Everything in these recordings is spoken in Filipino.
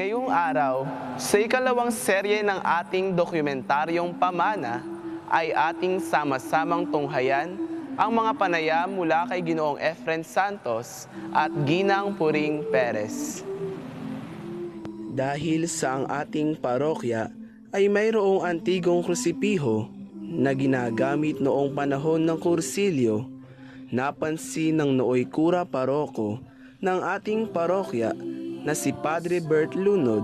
Ngayong araw, sa ikalawang serye ng ating dokumentaryong Pamana, ay ating sama-samang tunghayan ang mga panayam mula kay Ginoong Efren Santos at Ginang Puring Perez. Dahil sa ang ating parokya ay mayroong antigong krusipiho na ginagamit noong panahon ng kursilyo, napansin ng nooy kura paroko ng ating parokya na si Padre Bert Lunod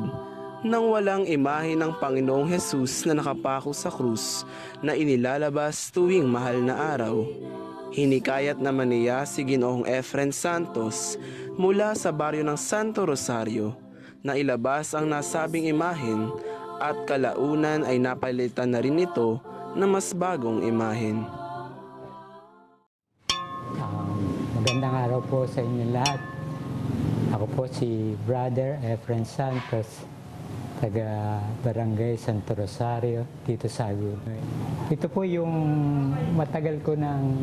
nang walang imahe ng Panginoong Hesus na nakapako sa krus na inilalabas tuwing mahal na araw. Hinikayat naman niya si Ginoong Efren Santos mula sa baryo ng Santo Rosario na ilabas ang nasabing imahen at kalaunan ay napalitan na rin ito na mas bagong imahen. Magandang araw po sa inyo lahat. Ako po si Brother Efren Santos, taga Barangay Santo Rosario, dito sa Agunoy. Ito po yung matagal ko nang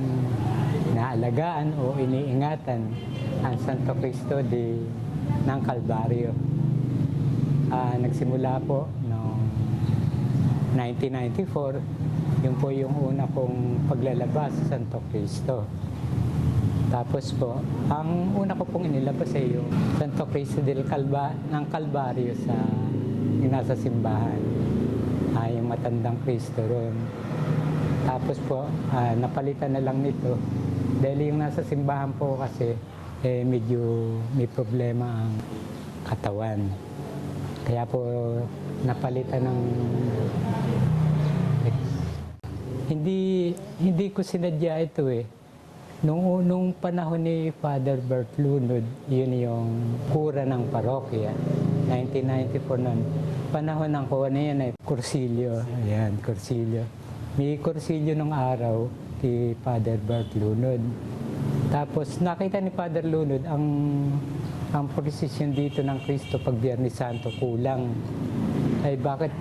naalagaan o iniingatan, ang Santo Cristo ng Calvario. Nagsimula po noong 1994, yun po yung una kong paglalabas sa Santo Cristo. Tapos po, ang una ko pong inilabas ay yung Santo Cristo ng Calvario yung nasa simbahan. Yung matandang Cristo ron. Tapos po, napalitan na lang nito. Dahil yung nasa simbahan po kasi, medyo may problema ang katawan. Kaya po, napalitan ng... Hindi ko sinadya ito eh. Nung panahon ni Father Bert Lunod, yun yung kura ng parokya, 1994 nun. Panahon ng kuha na yan ay kursilyo. Ayan, kursilyo. May kursilyo nung araw kay Father Bert Lunod. Tapos nakita ni Father Lunod ang prosesyon dito ng Kristo pag Biyernes Santo kulang. Ay bakit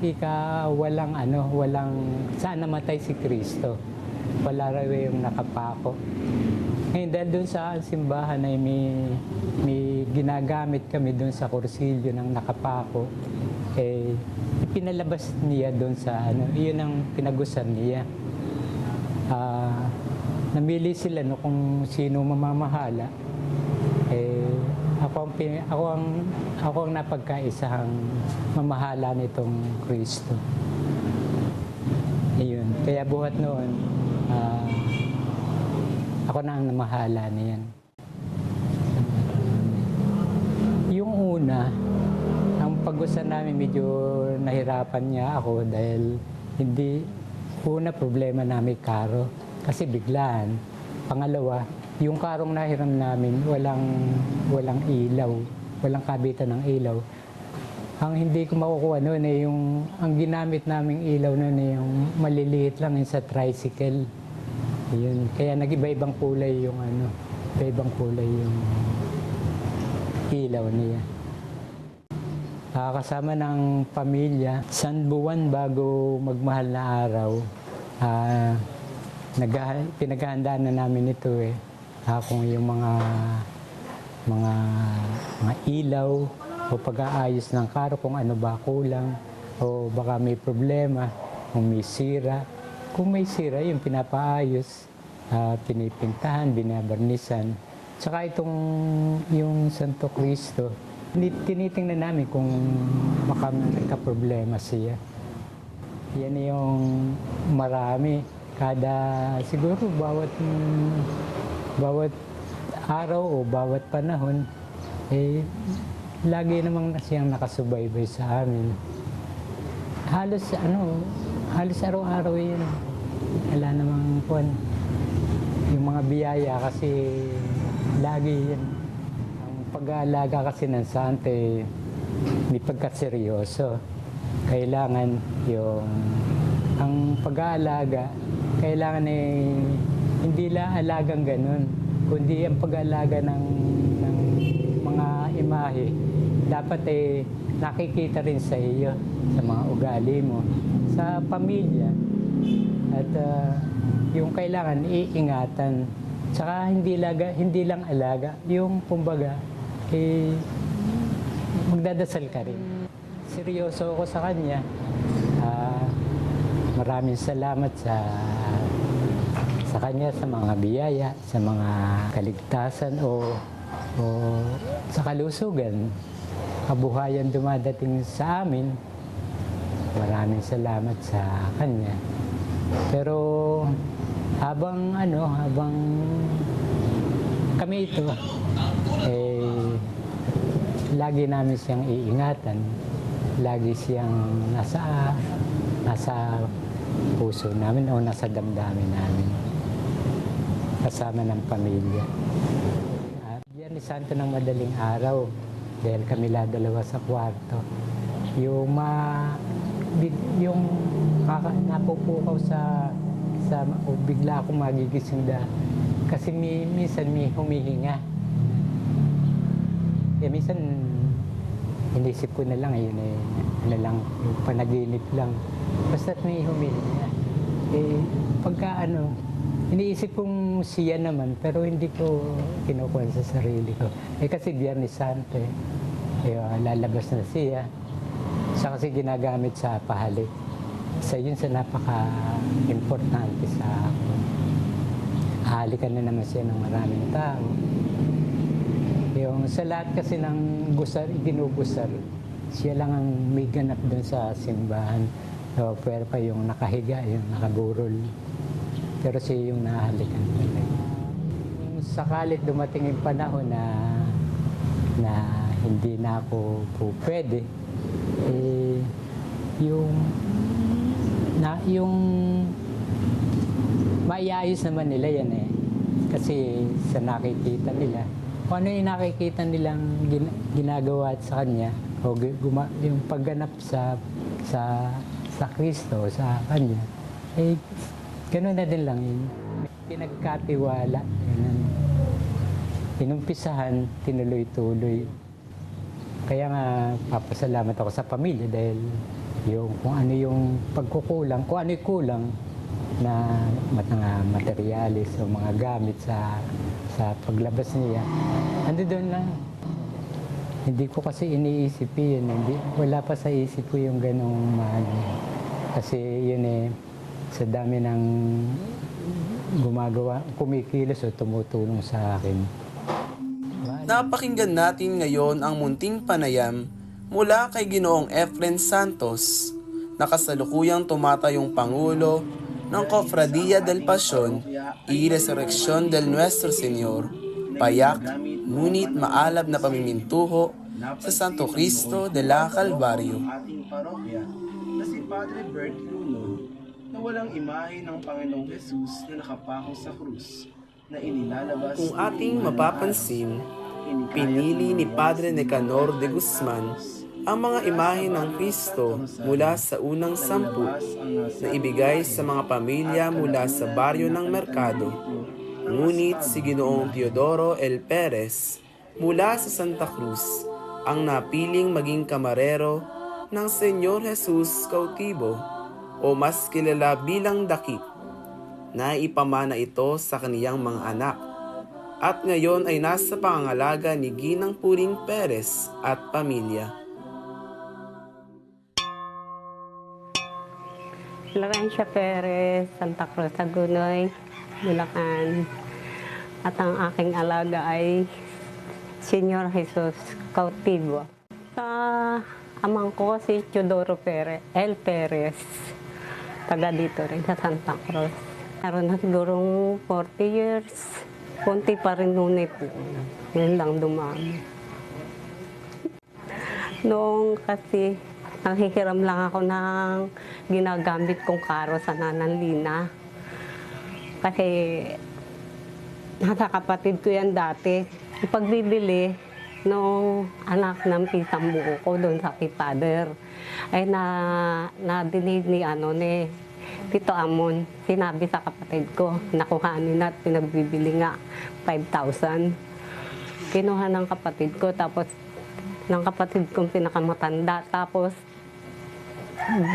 walang saan namatay si Kristo? Wala raw yung nakapako. Ngayon dahil doon sa simbahan ay may ginagamit kami doon sa kursilyo ng nakapako, pinalabas niya doon sa iyon ang pinagusan niya. Namili sila kung sino mamamahala. Ako ang napagkaisahang mamahala nitong Kristo. Ayun. Kaya buhat noon, ako na ang namahala niyan. Yung una, ang pag-usan namin medyo nahirapan niya ako dahil problema namin karo. Kasi biglaan. Pangalawa, yung karong nahiram namin, walang ilaw, walang kabitan ng ilaw. Ang hindi ko makukuha noon ang ginamit naming ilaw noon yung maliliit lang yung sa tricycle. Yun. Kaya nag-iba-ibang kulay yung ilaw niya. Kasama ng pamilya, isang buwan bago magmahal na araw, pinaghahandaan na namin ito kung yung mga ilaw o pag-aayos ng karo kung ano ba kulang o baka may problema, kung may sira. Kung may sira, yung pinapaayos, pinipintahan, binabarnisan. Tsaka yung Santo Cristo, tinitingnan namin kung baka may problema siya. Yan yung marami. Siguro bawat araw o bawat panahon, lagi namang siyang nakasubaybay sa amin. Halos araw-araw yun. Wala namang yung mga biyaya kasi lagi yan. Ang pag-aalaga kasi ng santo may pagkaseryoso. Kailangan ang pag-aalaga, kailangan hindi lang alagang ganun, kundi ang pag-aalaga ng mga imahe. Dapat nakikita rin sa iyo, sa mga ugali mo, sa pamilya. At yung kailangan iingatan. Tsaka hindi lang alaga, yung kumbaga, magdadasal ka rin. seryoso ako sa kanya. Maraming salamat sa kanya, sa mga biyaya, sa mga kaligtasan o sa kalusugan, kabuhayan dumadating sa amin. Maraming salamat sa kanya. Pero habang kami ito, lagi namin siyang iingatan. Lagi siyang nasa puso namin o nasa damdamin namin. Kasama ng pamilya. Biyernes Santo ng madaling araw, dahil kami dalawa sa kwarto. Yung napupukaw o bigla akong magigising kasi minsan may humihinga. Minsan inisip ko na lang, yung panaginip lang. Basta't may humihinga. Pagka iniisip kong siya naman, pero hindi ko kinukuha sa sarili ko. Kasi Biyernes Santo, lalabas na siya. Siya kasi ginagamit sa pahalik. Yun sa napaka-importante sa akin. Hahalikan na naman siya ng maraming tao. Yung sa lahat kasi ng ginugusar, siya lang ang may ganap doon sa simbahan. Pero pa yung nakahiga, yung nakaburol. Pero siya yung nahalikan talaga. Sakalit dumating yung panahon na hindi na ako pwede, yung maiayos naman nila yan Kasi sa nakikita nila, kung ano yung nakikita nilang ginagawa sa kanya, o yung pagganap sa Kristo, sa kanya, gano'n na din lang yun. Pinagkatiwala. Inumpisahan, tinuloy-tuloy. Kaya nga, papasalamat ako sa pamilya dahil kung ano yung pagkukulang, kung ano yung kulang na mga materialis o mga gamit sa paglabas niya, doon lang. Hindi ko kasi iniisip yun. Wala pa sa isip ko yung ganong Kasi yun sa dami ng kumikilos o tumutulong sa akin. Napakinggan natin ngayon ang munting panayam mula kay Ginoong Efren Santos na kasalukuyang tumatayong Pangulo ng Cofradia del Pasión y Resurrección del Nuestro Señor, payak ngunit maalab na pamimintuho sa Santo Cristo de la Calvario. Ating parokya na si Padre Bert Lunod na walang imahe ng Panginoong Jesus na nakapako sa krus na inilalabas. Kung ating mapapansin, pinili ni Padre Nicanor de Guzman ang mga imahe ng Kristo mula sa unang 10 na ibigay sa mga pamilya mula sa baryo ng Merkado. Ngunit si Ginoong Teodoro L. Perez mula sa Santa Cruz ang napiling maging kamarero ng Senyor Jesus Cautivo o mas kilala bilang Dakip. Naipamana ito sa kaniyang mga anak at ngayon ay nasa pangangalaga ni Ginang Puring Perez at pamilya. Laurencia Perez, Santa Cruz, Tagunoy, Bulacan. At ang aking alaga ay Senyor Jesus Cautivo. Sa amang ko si Teodoro L. Perez, taga dito rin sa Santa Cruz. Meron na sigurong 40 years. Kunti pa rin nunay po. Yun lang dumami. Noong kasi nanghihiram lang ako ng ginagamit kong karo sa Nananlina. Kasi nasa kapatid ko yan dati. Ipagbibili nung anak ng pisang buo ko doon sa Father. Ay nadinig ni Tito Amon, sinabi sa kapatid ko, nakuhanin at pinagbibili nga 5,000. Kinuha ng kapatid ko, tapos ng kapatid kong pinakamatanda, tapos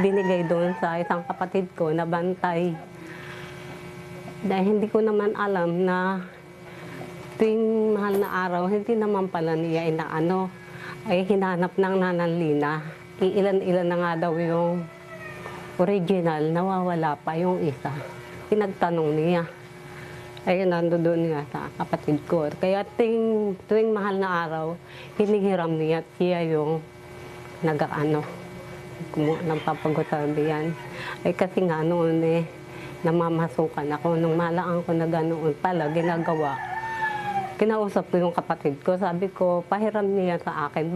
binigay doon sa isang kapatid ko na bantay. Dahil hindi ko naman alam na tuwing mahal na araw, hindi naman pala niya ay hinanap ng Nananlina. iilan-ilan na nga daw yung original, nawawala pa yung isa. Pinagtanong niya. Ayun, nandoon nga sa kapatid ko. Kaya tuwing mahal na araw, hinihiram niya at siya yung nagpapagutabihan. Ay kasi nga noon namamasukan ako. Nung malaan ko na ganoon pala, ginagawa. Kinausap ko yung kapatid ko. Sabi ko, pahiram niya sa akin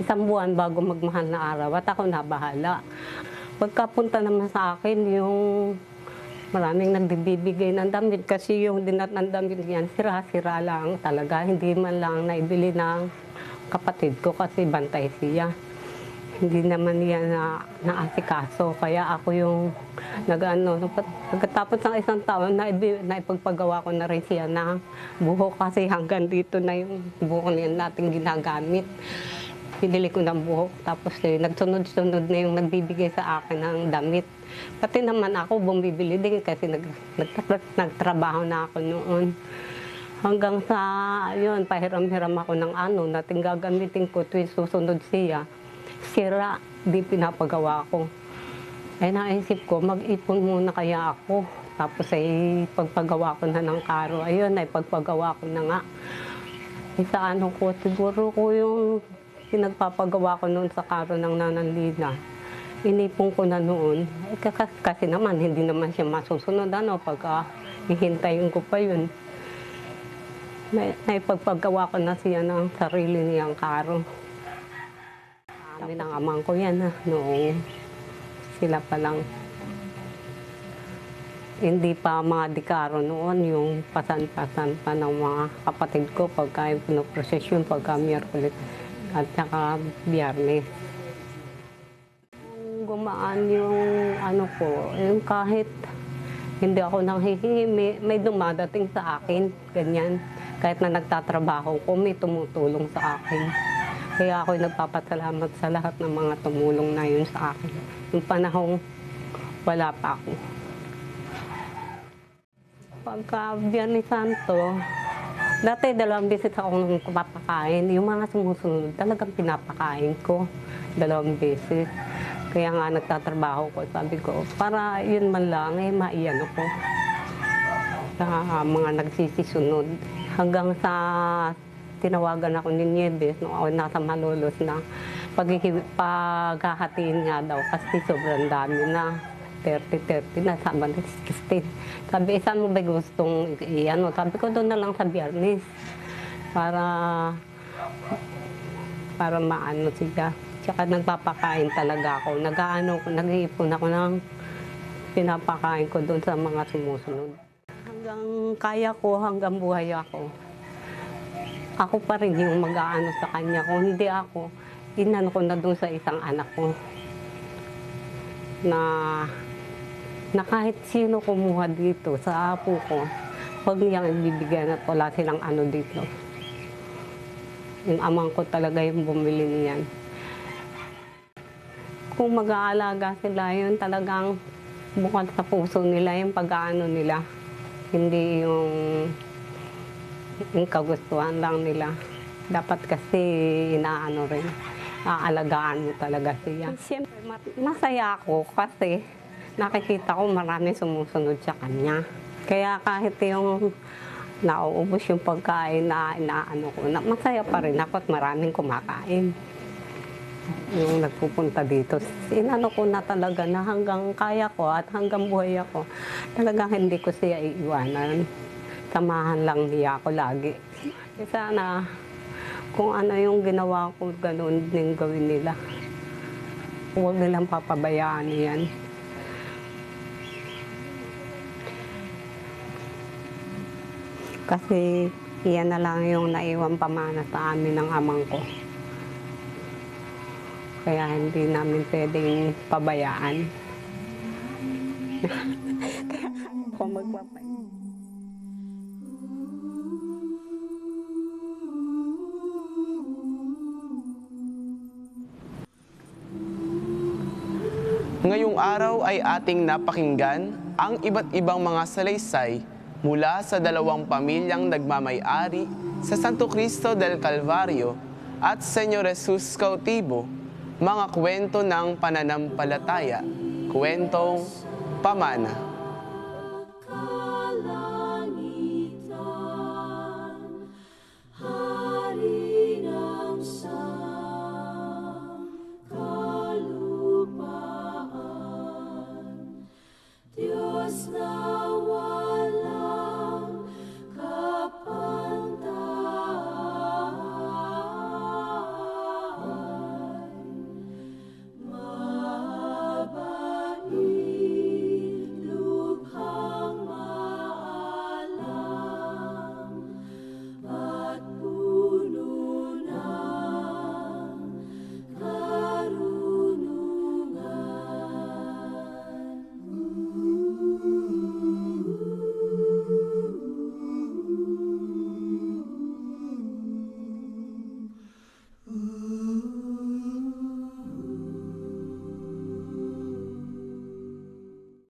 isang buwan bago magmahal na araw at ako na bahala. Pagkapunta naman sa akin, yung maraming nagbibigay ng damit kasi yung dinat ng damit niyan, sira-sira lang talaga. Hindi man lang naibili ng kapatid ko kasi bantay siya. Hindi naman niya naasikaso. Kaya ako yung pagkatapos ng isang taon, naipagpagawa ko na rin siya ng buhok kasi hanggang dito na yung buhok niya natin ginagamit. Pinili ko ng buhok, tapos nagsunod-sunod na yung nagbibigay sa akin ng damit. Pati naman ako bumibili din kasi nagtrabaho na ako noon. Hanggang sa, yun, pahiram-hiram ako ng nating gagamitin ko tuwing susunod siya. Sira, di pinapagawa ko. Ay naisip ko, mag-ipon muna kaya ako. Tapos ay pagpagawa ko na ng karo. Ayun, ay pagpagawa ko na nga. Sa siguro ko yung pinagpapagawa ko noon sa karo ng Nananlina. Inipon ko na noon. Kasi naman, hindi naman siya masusunod. Pagka hihintayin ko pa yun. Naipagpagawa ko na siya ng sarili niyang karo. Kami ng amang ko yan noong sila pa lang. Hindi pa mga dikaro noon, yung pasan-pasan pa ng mga kapatid ko pagka yung pinoprosesyon, pagka Miyerkules at saka Biyernes. Gumaan yung yung kahit hindi ako nanghihingi, may dumadating sa akin, ganyan. Kahit na nagtatrabaho ko, may tumutulong sa akin. Kaya ako'y nagpapasalamat sa lahat ng mga tumulong na yun sa akin. Yung panahong wala pa ako. Pagka Biyernes Santo, dati 2 beses akong papakain. Yung mga sumusunod, talagang pinapakain ko 2 beses. Kaya nga nagtatrabaho ko, sabi ko, para yun man lang, maiyan ako sa mga nagsisisunod. Hanggang sa tinawagan ako ni Nieves, nung ako nasa Malolos na paghahatiin nga daw kasi sobrang dami na. 30 na, sama na 16. Sabi, saan mo ba gustong Sabi ko, doon na lang sa Biyernes. Para maano siya. Tsaka nagpapakain talaga ako. Nag-iipon ako ng pinapakain ko doon sa mga sumusunod. Hanggang kaya ko, hanggang buhay ako. Ako pa rin yung mag-aano sa kanya. Kung hindi ako, inano ko na doon sa isang anak ko. Na kahit sino kumuha dito sa apo ko, huwag niyang ibibigyan at wala silang dito. Yung amang ko talaga yung bumili niyan. Kung mag-aalaga sila, yun talagang bukod sa puso nila yung pag-aano nila. Hindi yung kagustuhan lang nila. Dapat kasi inaano rin, aalagaan mo talaga siya. Siyempre, masaya ako kasi nakikita ko marami sumusunod sa kanya. Kaya kahit yung nauubos yung pagkain na inaano ko, masaya pa rin ako at maraming kumakain. Yung nagpupunta dito, inano ko na talaga na hanggang kaya ko at hanggang buhay ako, talagang hindi ko siya iiwanan. Samahan lang niya ako lagi. Sana kung ano yung ginawa ko, ganoon din gawin nila. Huwag nilang papabayaan yan. Kasi iyan na lang yung naiwan pamana sa amin ng amang ko. Kaya hindi namin pwedeng pabayaan. Kaya ako magpapay. Ngayong araw ay ating napakinggan ang iba't ibang mga salaysay mula sa 2 pamilyang nagmamay-ari sa Santo Cristo del Calvario at Señor Jesus Cautivo mga kwento ng pananampalataya, kwentong pamana.